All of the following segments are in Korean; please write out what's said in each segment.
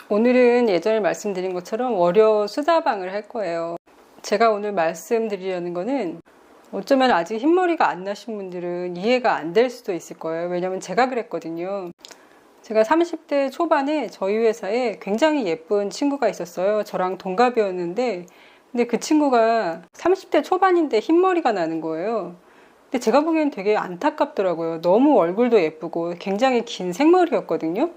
오늘은 예전에 말씀드린 것처럼 월요 수다방을 할 거예요. 제가 오늘 말씀드리려는 거는 어쩌면 아직 흰머리가 안 나신 분들은 이해가 안 될 수도 있을 거예요. 왜냐면 제가 그랬거든요. 제가 30대 초반에 저희 회사에 굉장히 예쁜 친구가 있었어요. 저랑 동갑이었는데 근데 그 친구가 30대 초반인데 흰머리가 나는 거예요. 근데 제가 보기엔 되게 안타깝더라고요. 너무 얼굴도 예쁘고 굉장히 긴 생머리였거든요.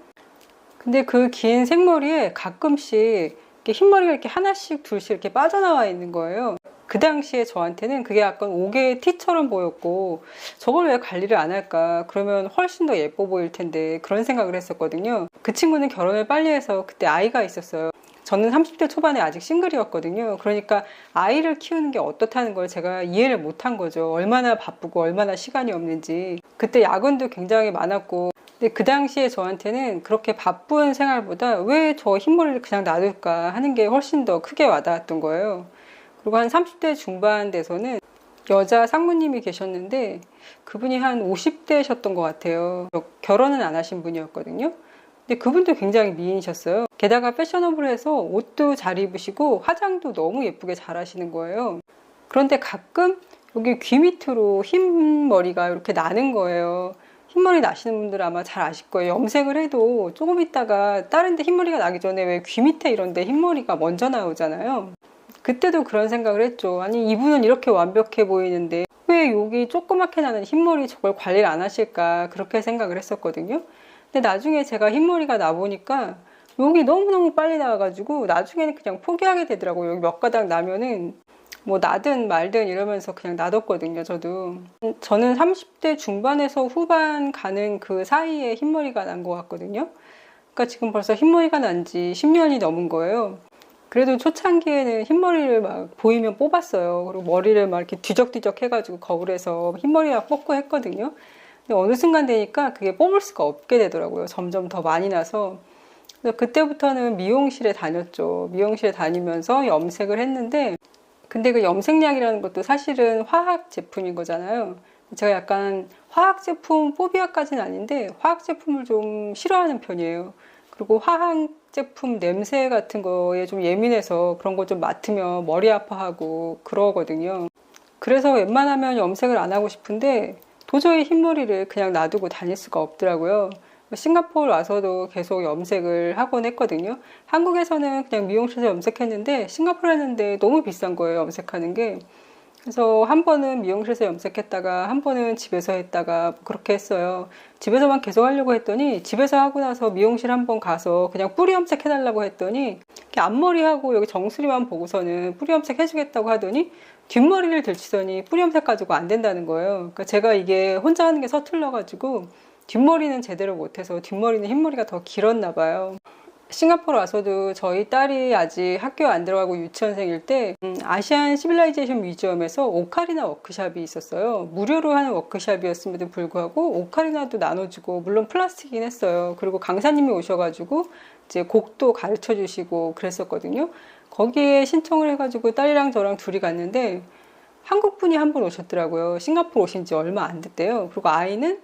근데 그 긴 생머리에 가끔씩 이렇게 흰머리가 이렇게 하나씩 둘씩 이렇게 빠져나와 있는 거예요. 그 당시에 저한테는 그게 약간 옥의 티처럼 보였고 저걸 왜 관리를 안 할까? 그러면 훨씬 더 예뻐 보일 텐데 그런 생각을 했었거든요. 그 친구는 결혼을 빨리 해서 그때 아이가 있었어요. 저는 30대 초반에 아직 싱글이었거든요. 그러니까 아이를 키우는 게 어떻다는 걸 제가 이해를 못한 거죠. 얼마나 바쁘고 얼마나 시간이 없는지. 그때 야근도 굉장히 많았고 근데 그 당시에 저한테는 그렇게 바쁜 생활보다 왜 저 흰머리를 그냥 놔둘까 하는 게 훨씬 더 크게 와닿았던 거예요. 그리고 한 30대 중반 돼서는 여자 상무님이 계셨는데 그분이 한 50대셨던 것 같아요. 결혼은 안 하신 분이었거든요. 근데 그분도 굉장히 미인이셨어요. 게다가 패셔너블해서 옷도 잘 입으시고 화장도 너무 예쁘게 잘 하시는 거예요. 그런데 가끔 여기 귀 밑으로 흰머리가 이렇게 나는 거예요. 흰머리 나시는 분들 아마 잘 아실 거예요. 염색을 해도 조금 있다가 다른 데 흰머리가 나기 전에 왜 귀 밑에 이런 데 흰머리가 먼저 나오잖아요. 그때도 그런 생각을 했죠. 아니 이분은 이렇게 완벽해 보이는데 왜 여기 조그맣게 나는 흰머리 저걸 관리를 안 하실까 그렇게 생각을 했었거든요. 근데 나중에 제가 흰머리가 나보니까 여기 너무너무 빨리 나와가지고 나중에는 그냥 포기하게 되더라고요. 여기 몇 가닥 나면은 뭐 나든 말든 이러면서 그냥 놔뒀거든요. 저는 30대 중반에서 후반 가는 그 사이에 흰머리가 난 것 같거든요. 그러니까 지금 벌써 흰머리가 난 지 10년이 넘은 거예요. 그래도 초창기에는 흰머리를 막 보이면 뽑았어요. 그리고 머리를 막 이렇게 뒤적뒤적 해가지고 거울에서 흰머리가 뽑고 했거든요. 근데 어느 순간 되니까 그게 뽑을 수가 없게 되더라고요. 점점 더 많이 나서. 그래서 그때부터는 미용실에 다녔죠. 미용실에 다니면서 염색을 했는데 근데 그 염색약이라는 것도 사실은 화학 제품인 거잖아요. 제가 약간 화학 제품 포비아까지는 아닌데 화학 제품을 좀 싫어하는 편이에요. 그리고 화학 제품 냄새 같은 거에 좀 예민해서 그런 거 좀 맡으면 머리 아파하고 그러거든요. 그래서 웬만하면 염색을 안 하고 싶은데 도저히 흰머리를 그냥 놔두고 다닐 수가 없더라고요. 싱가포르 와서도 계속 염색을 하곤 했거든요. 한국에서는 그냥 미용실에서 염색했는데 싱가포르 했는데 너무 비싼 거예요, 염색하는 게. 그래서 한 번은 미용실에서 염색했다가 한 번은 집에서 했다가 그렇게 했어요. 집에서만 계속 하려고 했더니 집에서 하고 나서 미용실 한 번 가서 그냥 뿌리 염색 해달라고 했더니 앞머리하고 여기 정수리만 보고서는 뿌리 염색 해주겠다고 하더니 뒷머리를 들치더니 뿌리 염색 가지고 안 된다는 거예요. 그러니까 제가 이게 혼자 하는 게 서툴러가지고 뒷머리는 제대로 못해서 뒷머리는 흰머리가 더 길었나 봐요. 싱가포르 와서도 저희 딸이 아직 학교 안 들어가고 유치원생일 때 아시안 시빌라이제이션 뮤지엄에서 오카리나 워크샵이 있었어요. 무료로 하는 워크샵이었음에도 불구하고 오카리나도 나눠주고 물론 플라스틱이긴 했어요. 그리고 강사님이 오셔가지고 이제 곡도 가르쳐 주시고 그랬었거든요. 거기에 신청을 해가지고 딸이랑 저랑 둘이 갔는데 한국 분이 한 분 오셨더라고요. 싱가포르 오신 지 얼마 안 됐대요. 그리고 아이는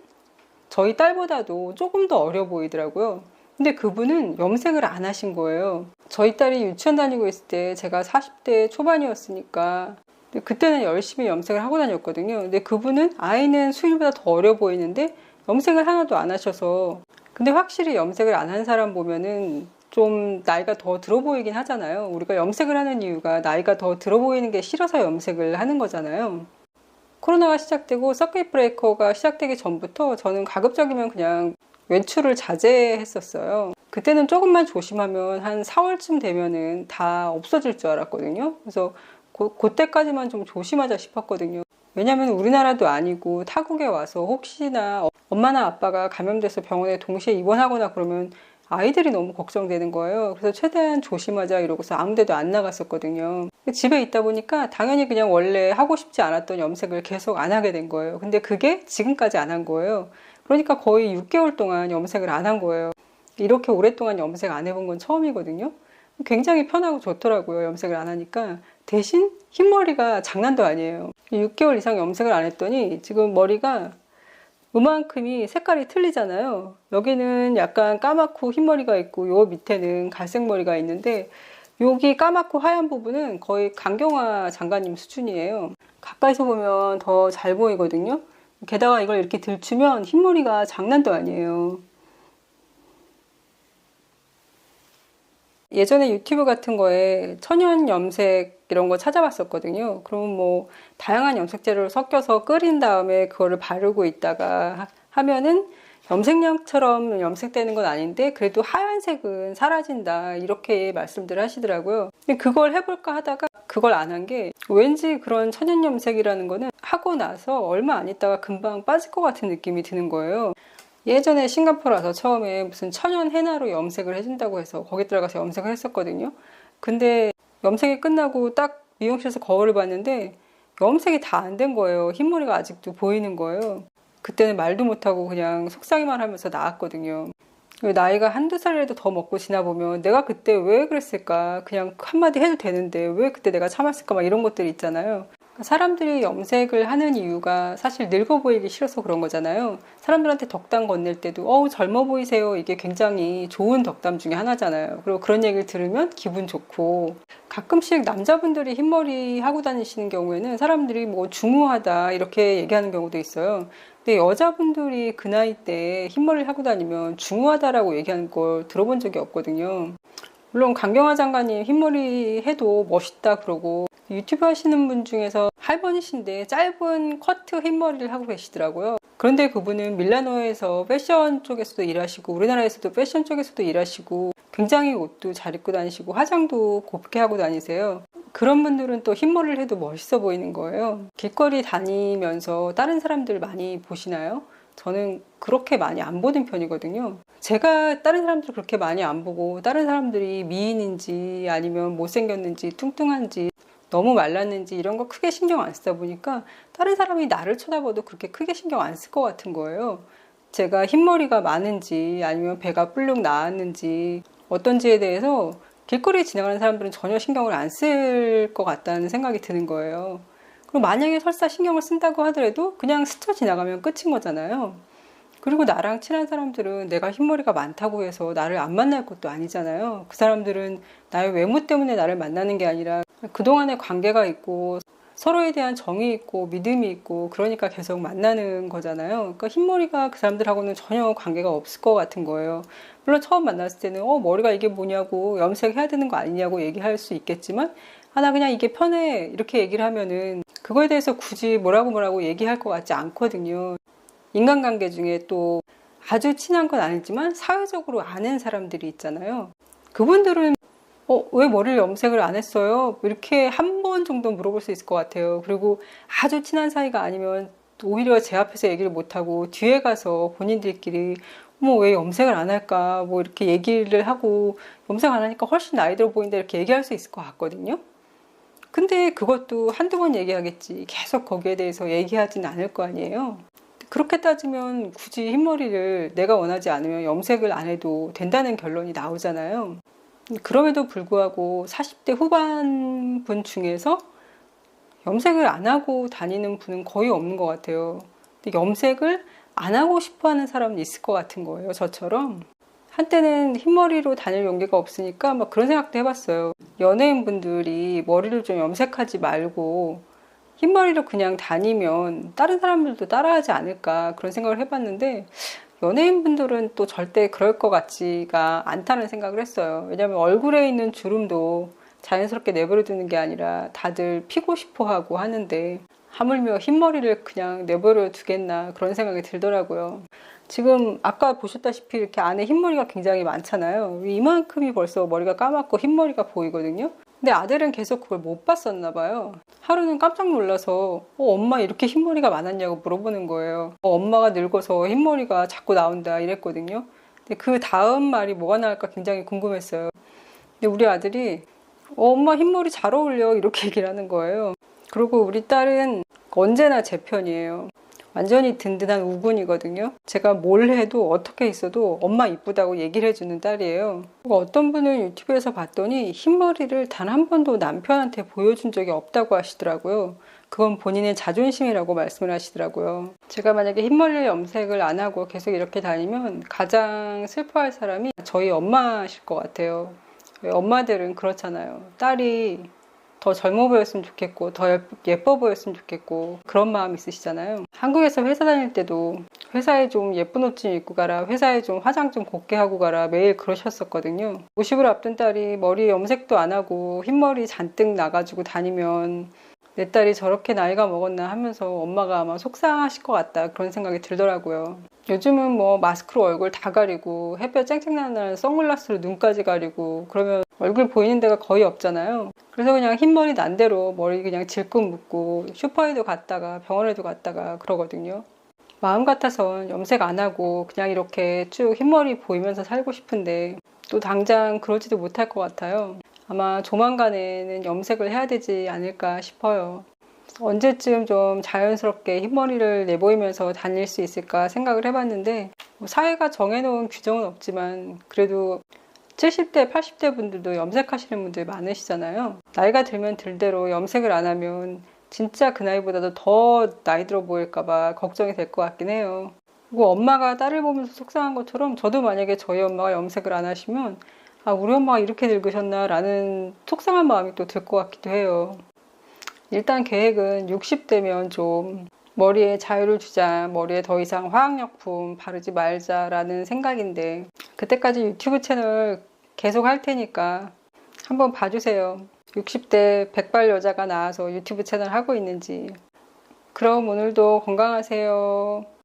저희 딸보다도 조금 더 어려 보이더라고요. 근데 그분은 염색을 안 하신 거예요. 저희 딸이 유치원 다니고 있을 때 제가 40대 초반이었으니까 그때는 열심히 염색을 하고 다녔거든요. 근데 그분은 아이는 수일보다 더 어려 보이는데 염색을 하나도 안 하셔서 근데 확실히 염색을 안 한 사람 보면은 좀 나이가 더 들어 보이긴 하잖아요. 우리가 염색을 하는 이유가 나이가 더 들어 보이는 게 싫어서 염색을 하는 거잖아요. 코로나가 시작되고 서킷 브레이커가 시작되기 전부터 저는 가급적이면 그냥 외출을 자제했었어요. 그때는 조금만 조심하면 한 4월쯤 되면은 다 없어질 줄 알았거든요. 그래서 그때까지만 좀 조심하자 싶었거든요. 왜냐면 우리나라도 아니고 타국에 와서 혹시나 엄마나 아빠가 감염돼서 병원에 동시에 입원하거나 그러면 아이들이 너무 걱정되는 거예요. 그래서 최대한 조심하자 이러고서 아무 데도 안 나갔었거든요. 집에 있다 보니까 당연히 그냥 원래 하고 싶지 않았던 염색을 계속 안 하게 된 거예요. 근데 그게 지금까지 안 한 거예요. 그러니까 거의 6개월 동안 염색을 안 한 거예요. 이렇게 오랫동안 염색 안 해본 건 처음이거든요. 굉장히 편하고 좋더라고요. 염색을 안 하니까. 대신 흰머리가 장난도 아니에요. 6개월 이상 염색을 안 했더니 지금 머리가 요만큼이 색깔이 틀리잖아요. 여기는 약간 까맣고 흰머리가 있고 요 밑에는 갈색 머리가 있는데 여기 까맣고 하얀 부분은 거의 강경화 장관님 수준이에요. 가까이서 보면 더 잘 보이거든요. 게다가 이걸 이렇게 들추면 흰머리가 장난도 아니에요. 예전에 유튜브 같은 거에 천연 염색 이런 거 찾아봤었거든요. 그럼 뭐 다양한 염색 재료를 섞여서 끓인 다음에 그거를 바르고 있다가 하면은 염색약처럼 염색되는 건 아닌데 그래도 하얀색은 사라진다 이렇게 말씀들 하시더라고요. 근데 그걸 해볼까 하다가 그걸 안 한 게 왠지 그런 천연 염색이라는 거는 하고 나서 얼마 안 있다가 금방 빠질 것 같은 느낌이 드는 거예요. 예전에 싱가포르 와서 처음에 무슨 천연 헤나로 염색을 해준다고 해서 거기 들어가서 염색을 했었거든요. 근데 염색이 끝나고 딱 미용실에서 거울을 봤는데 염색이 다 안 된 거예요. 흰머리가 아직도 보이는 거예요. 그때는 말도 못하고 그냥 속상해만 하면서 나왔거든요. 나이가 한두 살이라도 더 먹고 지나보면 내가 그때 왜 그랬을까? 그냥 한마디 해도 되는데 왜 그때 내가 참았을까? 막 이런 것들이 있잖아요. 사람들이 염색을 하는 이유가 사실 늙어 보이기 싫어서 그런 거잖아요. 사람들한테 덕담 건넬 때도 젊어 보이세요. 이게 굉장히 좋은 덕담 중에 하나잖아요. 그리고 그런 얘기를 들으면 기분 좋고 가끔씩 남자분들이 흰머리 하고 다니시는 경우에는 사람들이 뭐 중후하다 이렇게 얘기하는 경우도 있어요. 근데 여자분들이 그 나이 때 흰머리를 하고 다니면 중후하다라고 얘기하는 걸 들어본 적이 없거든요. 물론 강경화 장관님 흰머리 해도 멋있다 그러고 유튜브 하시는 분 중에서 할머니신데 짧은 커트 흰머리를 하고 계시더라고요. 그런데 그분은 밀라노에서 패션 쪽에서도 일하시고 우리나라에서도 패션 쪽에서도 일하시고 굉장히 옷도 잘 입고 다니시고 화장도 곱게 하고 다니세요. 그런 분들은 또 흰머리를 해도 멋있어 보이는 거예요. 길거리 다니면서 다른 사람들 많이 보시나요? 저는 그렇게 많이 안 보는 편이거든요. 제가 다른 사람들 그렇게 많이 안 보고 다른 사람들이 미인인지 아니면 못생겼는지 뚱뚱한지 너무 말랐는지 이런 거 크게 신경 안 쓰다 보니까 다른 사람이 나를 쳐다봐도 그렇게 크게 신경 안 쓸 것 같은 거예요. 제가 흰머리가 많은지 아니면 배가 불룩 나왔는지 어떤지에 대해서 길거리에 지나가는 사람들은 전혀 신경을 안 쓸 것 같다는 생각이 드는 거예요. 그리고 만약에 설사 신경을 쓴다고 하더라도 그냥 스쳐 지나가면 끝인 거잖아요. 그리고 나랑 친한 사람들은 내가 흰머리가 많다고 해서 나를 안 만날 것도 아니잖아요. 그 사람들은 나의 외모 때문에 나를 만나는 게 아니라 그동안의 관계가 있고 서로에 대한 정이 있고 믿음이 있고 그러니까 계속 만나는 거잖아요. 그러니까 흰머리가 그 사람들하고는 전혀 관계가 없을 것 같은 거예요. 물론 처음 만났을 때는 머리가 이게 뭐냐고 염색해야 되는 거 아니냐고 얘기할 수 있겠지만 나 그냥 이게 편해 이렇게 얘기를 하면은 그거에 대해서 굳이 뭐라고 얘기할 것 같지 않거든요. 인간관계 중에 또 아주 친한 건 아니지만 사회적으로 아는 사람들이 있잖아요. 그분들은 왜 머리를 염색을 안 했어요? 이렇게 한 번 정도 물어볼 수 있을 것 같아요. 그리고 아주 친한 사이가 아니면 오히려 제 앞에서 얘기를 못하고 뒤에 가서 본인들끼리 왜 염색을 안 할까 뭐 이렇게 얘기를 하고 염색 안 하니까 훨씬 나이 들어 보인다 이렇게 얘기할 수 있을 것 같거든요. 근데 그것도 한두 번 얘기하겠지 계속 거기에 대해서 얘기하지는 않을 거 아니에요. 그렇게 따지면 굳이 흰머리를 내가 원하지 않으면 염색을 안 해도 된다는 결론이 나오잖아요. 그럼에도 불구하고 40대 후반 분 중에서 염색을 안 하고 다니는 분은 거의 없는 것 같아요. 근데 염색을 안 하고 싶어 하는 사람은 있을 것 같은 거예요. 저처럼. 한때는 흰머리로 다닐 용기가 없으니까 막 그런 생각도 해봤어요. 연예인분들이 머리를 좀 염색하지 말고 흰머리로 그냥 다니면 다른 사람들도 따라하지 않을까 그런 생각을 해봤는데 연예인분들은 또 절대 그럴 것 같지가 않다는 생각을 했어요. 왜냐하면 얼굴에 있는 주름도 자연스럽게 내버려두는 게 아니라 다들 피고 싶어 하고 하는데 하물며 흰머리를 그냥 내버려 두겠나 그런 생각이 들더라고요. 지금 아까 보셨다시피 이렇게 안에 흰머리가 굉장히 많잖아요. 이만큼이 벌써 머리가 까맣고 흰머리가 보이거든요. 근데 아들은 계속 그걸 못 봤었나 봐요. 하루는 깜짝 놀라서 엄마 이렇게 흰머리가 많았냐고 물어보는 거예요. 엄마가 늙어서 흰머리가 자꾸 나온다 이랬거든요. 근데 그 다음 말이 뭐가 나올까 굉장히 궁금했어요. 근데 우리 아들이 엄마 흰머리 잘 어울려 이렇게 얘기를 하는 거예요. 그리고 우리 딸은 언제나 제 편이에요. 완전히 든든한 우군이거든요. 제가 뭘 해도 어떻게 있어도 엄마 이쁘다고 얘기를 해주는 딸이에요. 어떤 분은 유튜브에서 봤더니 흰머리를 단 한 번도 남편한테 보여준 적이 없다고 하시더라고요. 그건 본인의 자존심이라고 말씀을 하시더라고요. 제가 만약에 흰머리 염색을 안 하고 계속 이렇게 다니면 가장 슬퍼할 사람이 저희 엄마실 것 같아요. 엄마들은 그렇잖아요. 딸이 더 젊어 보였으면 좋겠고 더 예뻐 보였으면 좋겠고 그런 마음 있으시잖아요. 한국에서 회사 다닐 때도 회사에 좀 예쁜 옷 좀 입고 가라, 회사에 좀 화장 좀 곱게 하고 가라 매일 그러셨었거든요. 50을 앞둔 딸이 머리 염색도 안 하고 흰머리 잔뜩 나가지고 다니면 내 딸이 저렇게 나이가 먹었나 하면서 엄마가 아마 속상하실 것 같다 그런 생각이 들더라고요. 요즘은 뭐 마스크로 얼굴 다 가리고 햇볕 쨍쨍 나는 날 선글라스로 눈까지 가리고 그러면 얼굴 보이는 데가 거의 없잖아요. 그래서 그냥 흰머리 난 대로 머리 그냥 질끈 묶고 슈퍼에도 갔다가 병원에도 갔다가 그러거든요. 마음 같아선 염색 안 하고 그냥 이렇게 쭉 흰머리 보이면서 살고 싶은데 또 당장 그러지도 못할 것 같아요. 아마 조만간에는 염색을 해야 되지 않을까 싶어요. 언제쯤 좀 자연스럽게 흰머리를 내보이면서 다닐 수 있을까 생각을 해봤는데 사회가 정해놓은 규정은 없지만 그래도 70대, 80대 분들도 염색하시는 분들 많으시잖아요. 나이가 들면 들대로 염색을 안 하면 진짜 그 나이보다도 더 나이 들어 보일까봐 걱정이 될 것 같긴 해요. 그리고 엄마가 딸을 보면서 속상한 것처럼 저도 만약에 저희 엄마가 염색을 안 하시면 아, 우리 엄마가 이렇게 늙으셨나 라는 속상한 마음이 또 들 것 같기도 해요. 일단 계획은 60대면 좀 머리에 자유를 주자, 머리에 더 이상 화학약품 바르지 말자라는 생각인데 그때까지 유튜브 채널 계속 할 테니까 한번 봐주세요. 60대 백발 여자가 나와서 유튜브 채널 하고 있는지. 그럼 오늘도 건강하세요.